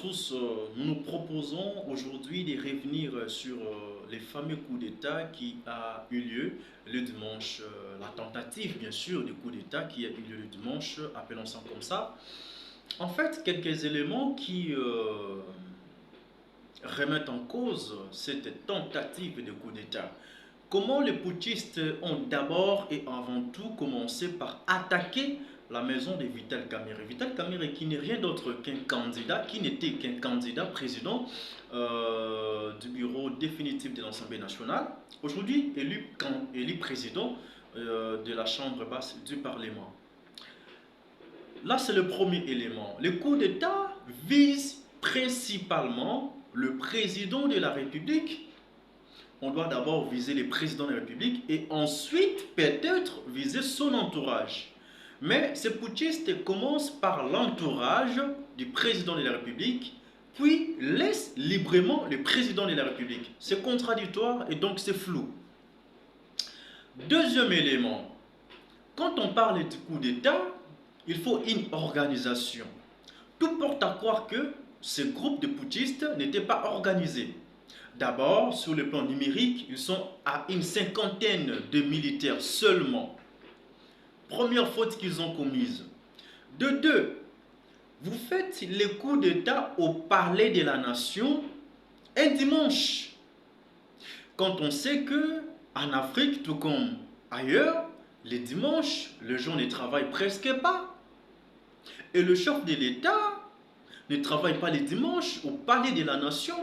tous, nous nous proposons aujourd'hui de revenir sur les fameux coups d'État qui a eu lieu le dimanche, la tentative bien sûr de coup d'État qui a eu lieu le dimanche, appelons ça comme ça. En fait, quelques éléments qui remettent en cause cette tentative de coup d'État. Comment les putschistes ont d'abord et avant tout commencé par attaquer la maison de Vital Kamerhe. Vital Kamerhe qui n'est rien d'autre qu'un candidat, qui n'était qu'un candidat président du bureau définitif de l'Assemblée nationale, aujourd'hui élu président de la Chambre basse du Parlement. Là, c'est le premier élément. Le coup d'État vise principalement le président de la République. On doit d'abord viser le président de la République et ensuite peut-être viser son entourage. Mais ces putschistes commencent par l'entourage du président de la République, puis laissent librement le président de la République. C'est contradictoire et donc c'est flou. Deuxième élément, quand on parle du coup d'État, il faut une organisation. Tout porte à croire que ce groupe de putschistes n'était pas organisé. D'abord, sur le plan numérique, ils sont à une cinquantaine de militaires seulement. Première faute qu'ils ont commise. De deux, vous faites les coups d'État au Palais de la Nation un dimanche. Quand on sait que en Afrique, tout comme ailleurs, les dimanches, les gens ne travaillent presque pas. Et le chef de l'État ne travaille pas les dimanches au Palais de la Nation.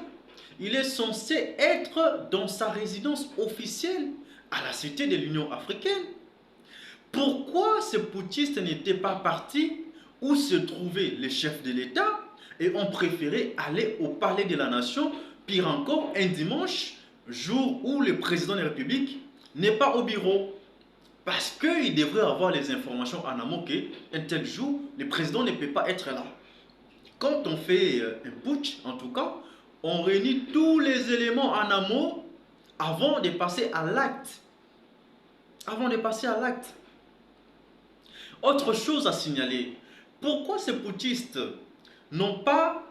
Il est censé être dans sa résidence officielle à la Cité de l'Union africaine. Pourquoi ces putschistes n'étaient pas partis où se trouvaient les chefs de l'État et ont préféré aller au Palais de la Nation, pire encore, un dimanche, jour où le président de la République n'est pas au bureau? Parce qu'il devrait avoir les informations en amont qu'un tel jour, le président ne peut pas être là. Quand on fait un putsch, en tout cas, on réunit tous les éléments en amont avant de passer à l'acte. Avant de passer à l'acte. Autre chose à signaler, pourquoi ces putschistes n'ont pas,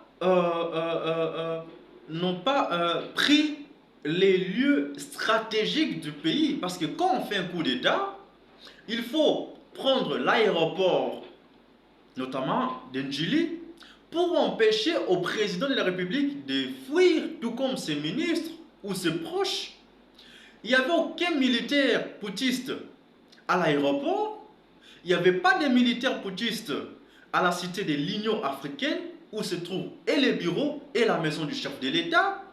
pris les lieux stratégiques du pays? Parce que quand on fait un coup d'État, il faut prendre l'aéroport, notamment d'Ndjili, pour empêcher au président de la République de fuir, tout comme ses ministres ou ses proches. Il n'y avait aucun militaire putschiste à l'aéroport. Il n'y avait pas de militaires putschistes à la cité de l'Union africaine, où se trouvent et les bureaux et la maison du chef de l'État.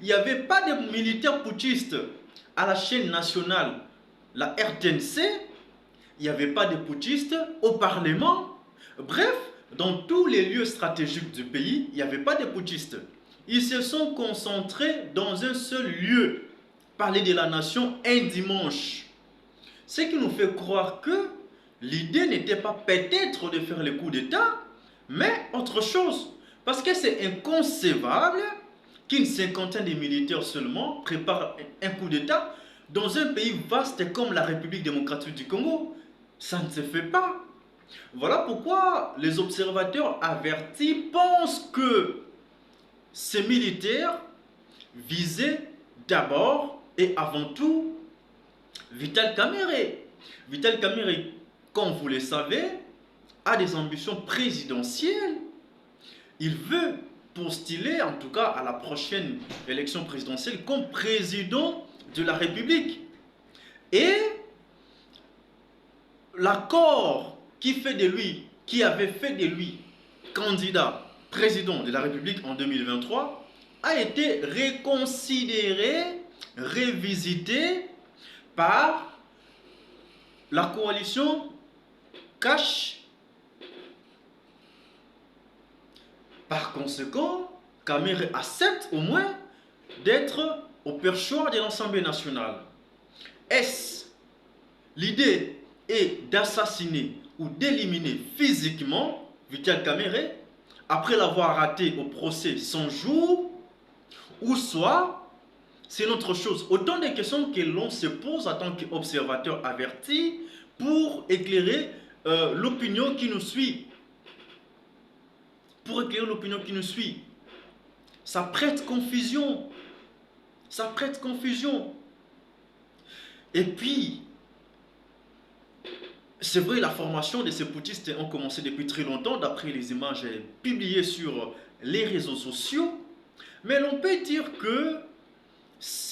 Il n'y avait pas de militaires putschistes à la chaîne nationale, la RTNC. Il n'y avait pas de putschistes au Parlement. Bref, dans tous les lieux stratégiques du pays, il n'y avait pas de putschistes. Ils se sont concentrés dans un seul lieu, Palais de la Nation, un dimanche. Ce qui nous fait croire que l'idée n'était pas peut-être de faire le coup d'État, mais autre chose. Parce que c'est inconcevable qu'une cinquantaine de militaires seulement préparent un coup d'État dans un pays vaste comme la République démocratique du Congo. Ça ne se fait pas. Voilà pourquoi les observateurs avertis pensent que ces militaires visaient d'abord et avant tout Vital Kamerhe. Vital Kamerhe, comme vous le savez, a des ambitions présidentielles. Il veut postuler, en tout cas à la prochaine élection présidentielle, comme président de la République. Et l'accord qui avait fait de lui candidat président de la République en 2023, a été reconsidéré, revisité par la coalition Cash. Par conséquent, Kamerhe accepte au moins d'être au perchoir de l'Assemblée nationale. Est-ce l'idée est d'assassiner ou d'éliminer physiquement Vital Kamerhe après l'avoir raté au procès 100 jours, ou soit c'est une autre chose? Autant de questions que l'on se pose en tant qu'observateur averti pour éclairer l'opinion qui nous suit. Ça prête confusion. Ça prête confusion. Et puis, c'est vrai, la formation de ces putschistes ont commencé depuis très longtemps, d'après les images publiées sur les réseaux sociaux. Mais l'on peut dire que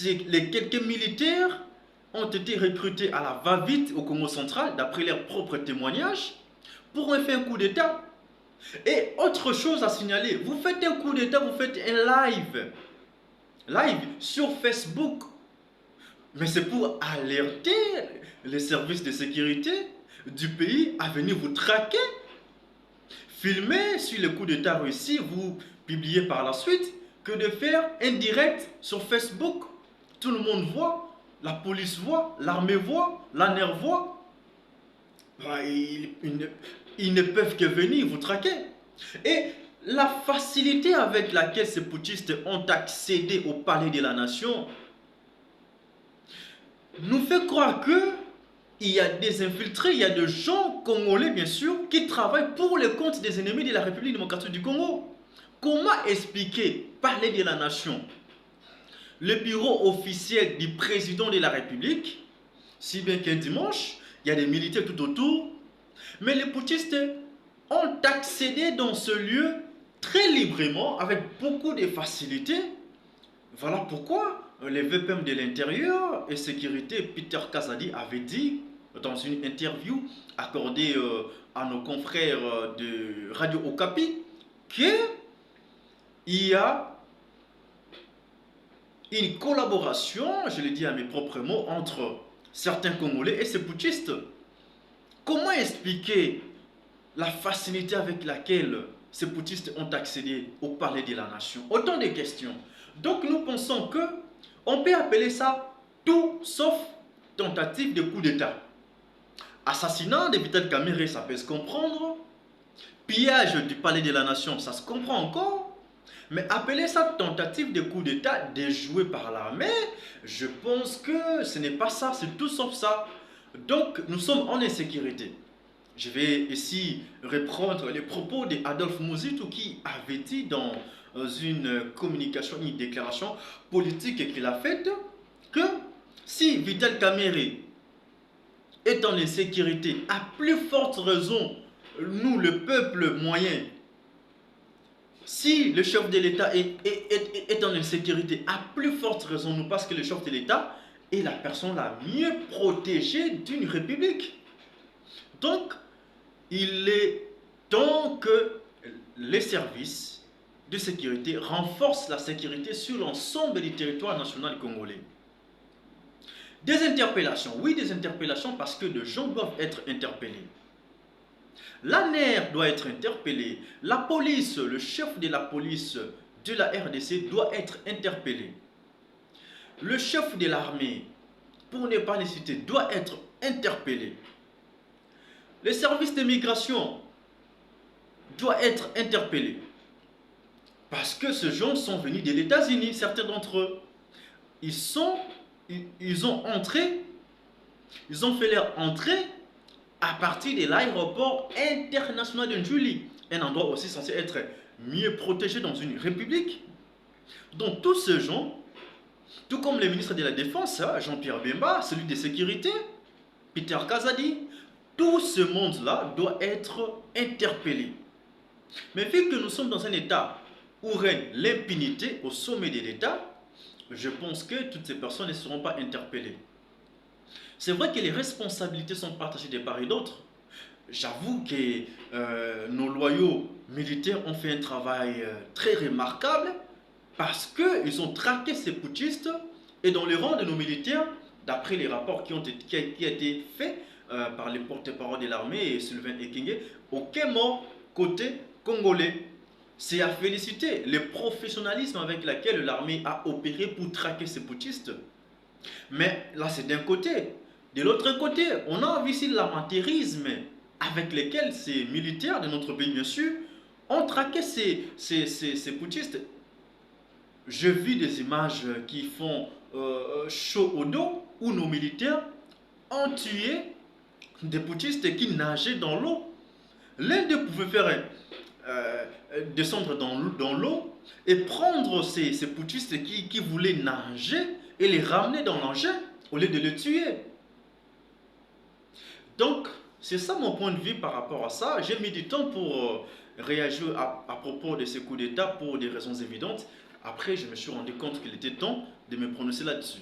les quelques militaires ont été recrutés à la va-vite au Congo central, d'après leurs propres témoignages, pour faire un coup d'État. Et autre chose à signaler, vous faites un coup d'État, vous faites un live sur Facebook. Mais c'est pour alerter les services de sécurité du pays à venir vous traquer. Filmer sur le coup d'État réussi, vous publiez par la suite, que de faire un direct sur Facebook. Tout le monde voit, la police voit, l'armée voit, l'ANER voit. Ils ne peuvent que venir vous traquer. Et la facilité avec laquelle ces putschistes ont accédé au palais de la nation nous fait croire que il y a des infiltrés, il y a des gens congolais bien sûr qui travaillent pour le compte des ennemis de la République démocratique du Congo. Comment expliquer palais de la nation, le bureau officiel du président de la République, si bien qu'un dimanche, il y a des militaires tout autour, mais les putschistes ont accédé dans ce lieu très librement, avec beaucoup de facilité. Voilà pourquoi le VPM de l'Intérieur et Sécurité, Peter Kazadi, avait dit dans une interview accordée à nos confrères de Radio Okapi qu'il y a une collaboration, je le dis à mes propres mots, entre certains Congolais et ces putschistes. Comment expliquer la facilité avec laquelle ces putschistes ont accédé au palais de la nation? Autant de questions. Donc nous pensons que on peut appeler ça tout sauf tentative de coup d'État. Assassinat de Vital Kamerhe, ça peut se comprendre. Pillage du palais de la nation, ça se comprend encore. Mais appeler ça tentative de coup d'État déjouée par l'armée, je pense que ce n'est pas ça, c'est tout sauf ça. Donc nous sommes en insécurité. Je vais ici reprendre les propos d'Adolphe Mouzitou qui avait dit dans une communication, une déclaration politique qu'il a faite que si Vital Kamerhe est en insécurité, à plus forte raison, nous, le peuple moyen, si le chef de l'État est en insécurité, à plus forte raison, nous, parce que le chef de l'État est la personne la mieux protégée d'une république. Donc, il est temps que les services de sécurité renforcent la sécurité sur l'ensemble du territoire national congolais. Des interpellations, oui, des interpellations parce que des gens doivent être interpellés. L'ANER doit être interpellé, la police, le chef de la police de la RDC doit être interpellé. Le chef de l'armée, pour ne pas les citer, doit être interpellé. Le service de migration doit être interpellé. Parce que ces gens sont venus des États-Unis, certains d'entre eux. Ils ont fait leur entrée à partir de l'aéroport international de Njuli, un endroit aussi censé être mieux protégé dans une république. Donc tous ces gens, tout comme le ministre de la Défense, Jean-Pierre Bemba, celui de sécurité, Peter Kazadi, tout ce monde-là doit être interpellé. Mais vu que nous sommes dans un état où règne l'impunité au sommet de l'État, je pense que toutes ces personnes ne seront pas interpellées. C'est vrai que les responsabilités sont partagées de part et d'autre. J'avoue que nos loyaux militaires ont fait un travail très remarquable parce qu'ils ont traqué ces putschistes et dans les rangs de nos militaires, d'après les rapports qui ont été faits par les porte-parole de l'armée et Sylvain Ekenge, aucun mort côté congolais. C'est à féliciter le professionnalisme avec lequel l'armée a opéré pour traquer ces putschistes. Mais là, c'est d'un côté. De l'autre côté, on a vu ici l'amateurisme avec lequel ces militaires de notre pays, bien sûr, ont traqué ces putschistes. Je vis des images qui font chaud au dos où nos militaires ont tué des putschistes qui nageaient dans l'eau. L'un d'eux pouvait faire descendre dans l'eau et prendre ces putschistes qui voulaient nager et les ramener dans l'engin au lieu de les tuer. Donc, c'est ça mon point de vue par rapport à ça. J'ai mis du temps pour réagir à propos de ce coup d'État pour des raisons évidentes. Après, je me suis rendu compte qu'il était temps de me prononcer là-dessus.